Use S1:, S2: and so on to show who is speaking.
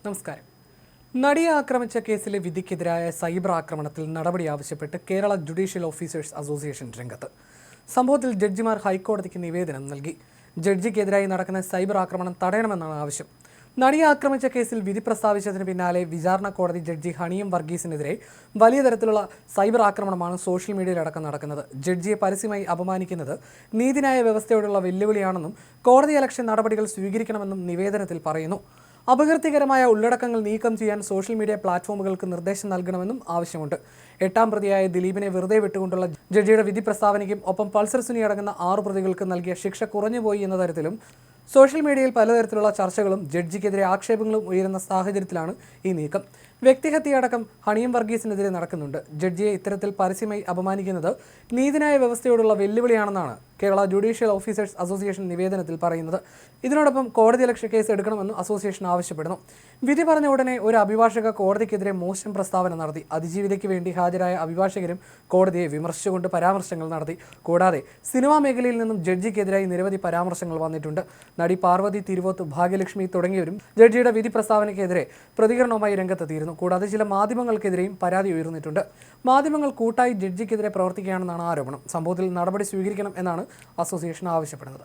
S1: നമസ്കാരം. നടിയെ ആക്രമിച്ച കേസിലെ വിധിക്കെതിരായ സൈബർ ആക്രമണത്തിൽ നടപടി ആവശ്യപ്പെട്ട് കേരള ജുഡീഷ്യൽ ഓഫീസേഴ്സ് അസോസിയേഷൻ രംഗത്ത്. സംഭവത്തിൽ ജഡ്ജിമാർ ഹൈക്കോടതിക്ക് നിവേദനം നൽകി. ജഡ്ജിക്കെതിരായി നടക്കുന്ന സൈബർ ആക്രമണം തടയണമെന്നാണ് ആവശ്യം. നടിയെ ആക്രമിച്ച കേസിൽ വിധി പ്രസ്താവിച്ചതിന് പിന്നാലെ വിചാരണ കോടതി ജഡ്ജി ഹണിയം വർഗീസിനെതിരെ വലിയ തരത്തിലുള്ള സൈബർ ആക്രമണമാണ് സോഷ്യൽ മീഡിയയിലടക്കം നടക്കുന്നത്. ജഡ്ജിയെ പരസ്യമായി അപമാനിക്കുന്നത് നീതിന്യായ വ്യവസ്ഥയോടുള്ള വെല്ലുവിളിയാണെന്നും കോടതിയലക്ഷ്യ നടപടികൾ സ്വീകരിക്കണമെന്നും നിവേദനത്തിൽ പറയുന്നു. അപകീർത്തികരമായ ഉള്ളടക്കങ്ങൾ നീക്കം ചെയ്യാൻ സോഷ്യൽ മീഡിയ പ്ലാറ്റ്ഫോമുകൾക്ക് നിർദ്ദേശം നൽകണമെന്നും ആവശ്യമുണ്ട്. 8ാം പ്രതിയായ ദിലീപിനെ വെറുതെ വിട്ടുകൊണ്ടുള്ള ജഡ്ജിയുടെ വിധി പ്രസ്താവനയ്ക്കും ഒപ്പം പൾസർ സുനി അടങ്ങുന്ന 6 പ്രതികൾക്ക് നൽകിയ ശിക്ഷ കുറഞ്ഞുപോയി എന്ന തരത്തിലും സോഷ്യൽ മീഡിയയിൽ പലതരത്തിലുള്ള ചർച്ചകളും ജഡ്ജിക്കെതിരെ ആക്ഷേപങ്ങളും ഉയരുന്ന സാഹചര്യത്തിലാണ് ഈ നീക്കം. വ്യക്തിഹത്യയടക്കം ഹണിയം വർഗീസിനെതിരെ നടക്കുന്നുണ്ട്. ജഡ്ജിയെ ഇത്തരത്തിൽ പരസ്യമായി അപമാനിക്കുന്നത് നീതിന്യായ വ്യവസ്ഥയോടുള്ള വെല്ലുവിളിയാണെന്നാണ് കേരള ജുഡീഷ്യൽ ഓഫീസേഴ്സ് അസോസിയേഷൻ നിവേദനത്തിൽ പറയുന്നത്. ഇതിനോടൊപ്പം കോടതിയലക്ഷ്യ കേസ് എടുക്കണമെന്നും അസോസിയേഷൻ ആവശ്യപ്പെടുന്നു. വിധി പറഞ്ഞ ഉടനെ ഒരു അഭിഭാഷക കോടതിക്കെതിരെ മോശം പ്രസ്താവന നടത്തി. അതിജീവിതയ്ക്ക് വേണ്ടി ഹാജരായ അഭിഭാഷകരും കോടതിയെ വിമർശിച്ചുകൊണ്ട് പരാമർശങ്ങൾ നടത്തി. കൂടാതെ സിനിമാ മേഖലയിൽ നിന്നും ജഡ്ജിക്കെതിരായി നിരവധി പരാമർശങ്ങൾ വന്നിട്ടുണ്ട്. നടി പാർവതി തിരുവോത്ത്, ഭാഗ്യലക്ഷ്മി തുടങ്ങിയവരും ജഡ്ജിയുടെ വിധി പ്രസ്താവനയ്ക്കെതിരെ പ്രതികരണവുമായി രംഗത്തെത്തിയിരുന്നു. കൂടാതെ ചില മാധ്യമങ്ങൾക്കെതിരെയും പരാതി ഉയർന്നിട്ടുണ്ട്. മാധ്യമങ്ങൾ കൂട്ടായി ജഡ്ജിക്കെതിരെ പ്രവർത്തിക്കുകയാണെന്നാണ് ആരോപണം. സംഭവത്തിൽ നടപടി സ്വീകരിക്കണം എന്നാണ് അസോസിയേഷൻ ആവശ്യപ്പെടുന്നത്.